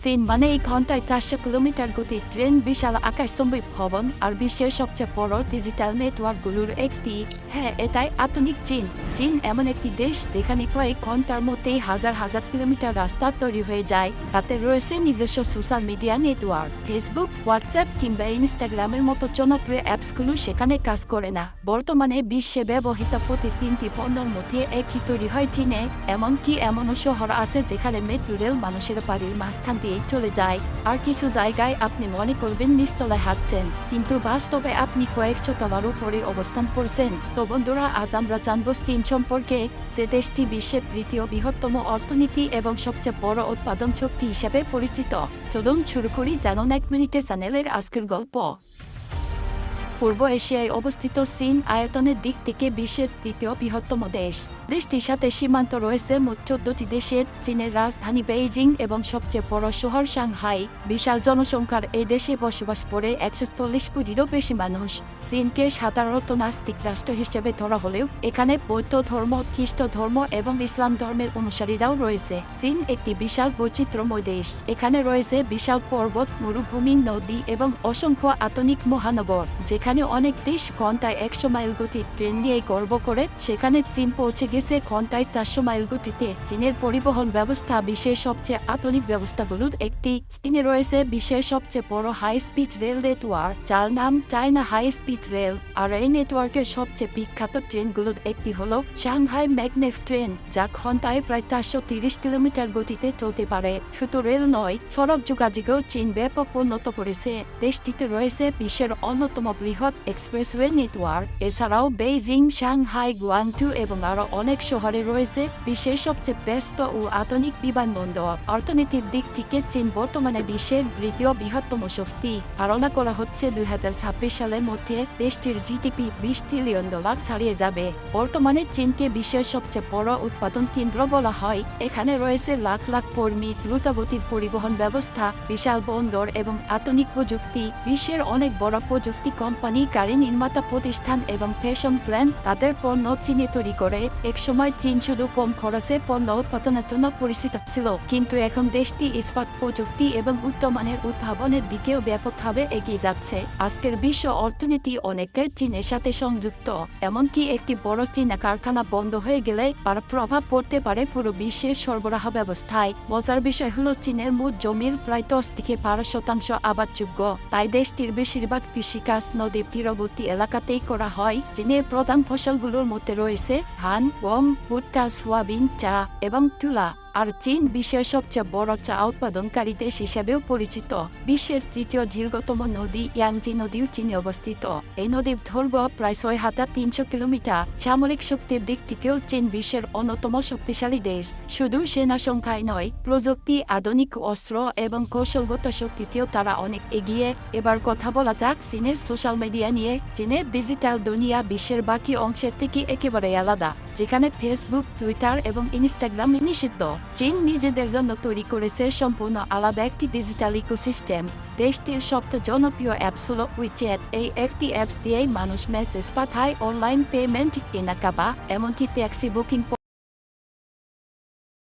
চীন মানে এই ঘন্টায় 400 কিলোমিটার গতির ট্রেন, বিশাল আকাশচুম্বী ভবন আর বিশ্বের সবচেয়ে বড় ডিজিটাল নেটওয়ার্কগুলোর একটি। হ্যাঁ, এটাই আধুনিক চীন। চীন এমন একটি দেশ যেখানে কয়েক ঘন্টার মধ্যেই হাজার হাজার কিলোমিটার রাস্তা তৈরি হয়ে যায়। তাতে রয়েছে নিজস্ব social media network. Facebook, WhatsApp কিংবা ইনস্টাগ্রামের মতো জনপ্রিয় অ্যাপসগুলো সেখানে কাজ করে না। বর্তমানে বিশ্বে ব্যবহৃত প্রতি 3টি পণ্যের মধ্যে একটি তৈরি হয় চীনে। এমনকি এমনও শহর আছে যেখানে মেট্রো রেল মানুষের বাড়ির মাঝখান দিয়ে চলে যায়। আর কিছু জায়গায় আপনি মনে করবেন নিচতলায় হাঁটছেন, কিন্তু বাস্তবে আপনি কয়েকশো তলার উপরে অবস্থান করছেন। তো বন্ধুরা, আজ আমরা জানবো চীন সম্পর্কে, যে দেশটি বিশ্বের তৃতীয় বৃহত্তম অর্থনীতি এবং সবচেয়ে বড় উৎপাদন শক্তি হিসেবে পরিচিত। চলুন শুরু করি জানুন 1 মিনিটে চ্যানেলের আজকের গল্প। পূর্ব এশিয়ায় অবস্থিত চীন আয়তনের দিক থেকে বিশ্বের তৃতীয় বৃহত্তম দেশ। দেশটির সাথে সীমান্ত রয়েছে মোট 14টি দেশের। চীনের রাজধানী বেইজিং এবং সবচেয়ে বড় শহর সাংহাই। বিশাল জনসংখ্যার এই দেশে বসবাস করে 140 কোটিরও বেশি মানুষ। চীনকে সাধারণত নাস্তিক রাষ্ট্র হিসেবে ধরা হলেও এখানে বৌদ্ধ ধর্ম, খ্রিস্ট ধর্ম এবং ইসলাম ধর্মের অনুসারীরাও রয়েছে। চীন একটি বিশাল বৈচিত্র্যময় দেশ। এখানে রয়েছে বিশাল পর্বত, মরুভূমি, নদী এবং অসংখ্য আধুনিক মহানগর। যেখানে অনেক দেশ ঘন্টায় 100 মাইল গতির ট্রেন নিয়ে গর্ব করে, সেখানে চীন পৌঁছে গেছে ঘন্টায় 400 মাইল গতিতে। চীনের পরিবহন ব্যবস্থা বিশ্বের সবচেয়ে আধুনিক ব্যবস্থাগুলোর একটি। চীনে রয়েছে বিশ্বের সবচেয়ে বড় হাই স্পিড রেল নেটওয়ার্ক, যার নাম চায়না হাই স্পিড রেল। আর এই নেটওয়ার্কের সবচেয়ে বিখ্যাত ট্রেনগুলোর একটি হলো সাংহাই ম্যাগনেট ট্রেন, যা ঘন্টায় প্রায় 430 কিলোমিটার গতিতে চলতে পারে। শুধু রেল নয়, সড়ক যোগাযোগেও চীন ব্যাপক উন্নত করেছে। দেশটিতে রয়েছে বিশ্বের অন্যতম বৃহৎ এক্সপ্রেসওয়ে নেটওয়ার্ক। এছাড়াও বেইজিং, সাংহাই, গুয়াংজু এবং আরো অনেক শহরে রয়েছে বিশ্বের সবচেয়ে ব্যস্ত ও আধুনিক বিমানবন্দর। অর্থনীতির দিক থেকে চীন বর্তমানে বিশ্বের তৃতীয় বৃহত্তম শক্তি। ধারণা করা হচ্ছে 2026 সালের মধ্যে দেশটির জিডিপি $20 ট্রিলিয়ন ছাড়িয়ে যাবে। বর্তমানে চীনকে বিশ্বের সবচেয়ে বড় উৎপাদন কেন্দ্র বলা হয়। এখানে রয়েছে লাখ লাখ কর্মী, দ্রুতগতির পরিবহন ব্যবস্থা, বিশাল বন্দর এবং আধুনিক প্রযুক্তি। বিশ্বের অনেক বড় প্রযুক্তি কোম্পানি, গাড়ি নির্মাতা প্রতিষ্ঠান এবং ফ্যাশন ব্র্যান্ড তাদের পণ্য চীনে তৈরি করে। একসময় চীন শুধু কম খরচে পণ্য উৎপাদনের জন্য পরিচিত ছিল, কিন্তু এখন দেশটি ইস্পাত প্রযুক্তি এবং উচ্চমানের উদ্ভাবনের দিকেও ব্যাপকভাবে এগিয়ে যাচ্ছে। আজকের বিশ্ব অর্থনীতি অনেকটাই চীনের সাথে সংযুক্ত। এমনকি একটি বড় চীনা কারখানা বন্ধ হয়ে গেলে তার প্রভাব পড়তে পারে পুরো বিশ্বের সরবরাহ ব্যবস্থায়। মজার বিষয় হলো চীনের মোট জমির প্রায় 10 থেকে 12% আবাদযোগ্য। তাই দেশটির বেশিরভাগ কৃষিকাজ নদীর তীরবর্তী এলাকাতেই করা হয়। চীনের প্রধান ফসলগুলোর মধ্যে রয়েছে ধান, গম, ভুট্টা, সোয়াবিন, চা এবং তুলা। আর চীন বিশ্বের সবচেয়ে বড় চা উৎপাদনকারী দেশ হিসেবেও পরিচিত। বিশ্বের তৃতীয় দীর্ঘতম নদী ইয়াংজি নদীও চীনে অবস্থিত। এই নদীর দৈর্ঘ্য প্রায় 6300 কিলোমিটার। সামরিক শক্তির দিক থেকেও চীন বিশ্বের অন্যতম শক্তিশালী দেশ। শুধু সেনা সংখ্যায় নয়, প্রযুক্তি, আধুনিক অস্ত্র এবং কৌশলগত শক্তিতেও তারা অনেক এগিয়ে। এবার কথা বলা যাক চীনের সোশ্যাল মিডিয়া নিয়ে। চীনের ডিজিটাল দুনিয়া বিশ্বের বাকি অংশের থেকে একেবারে আলাদা, যেখানে ফেসবুক, টুইটার এবং ইনস্টাগ্রাম নিষিদ্ধ। চীন নিজেদের জন্য তৈরি করেছে সম্পূর্ণ আলাদা একটি ডিজিটাল ইকোসিস্টেম। দেশটির সবচেয়ে জনপ্রিয় অ্যাপস হলো উইচ্যাট। এই একটি অ্যাপস দিয়েই মানুষ মেসেজ পাঠায়, অনলাইন পেমেন্ট, কেনাকাটা, এমনকি ট্যাক্সি বুকিং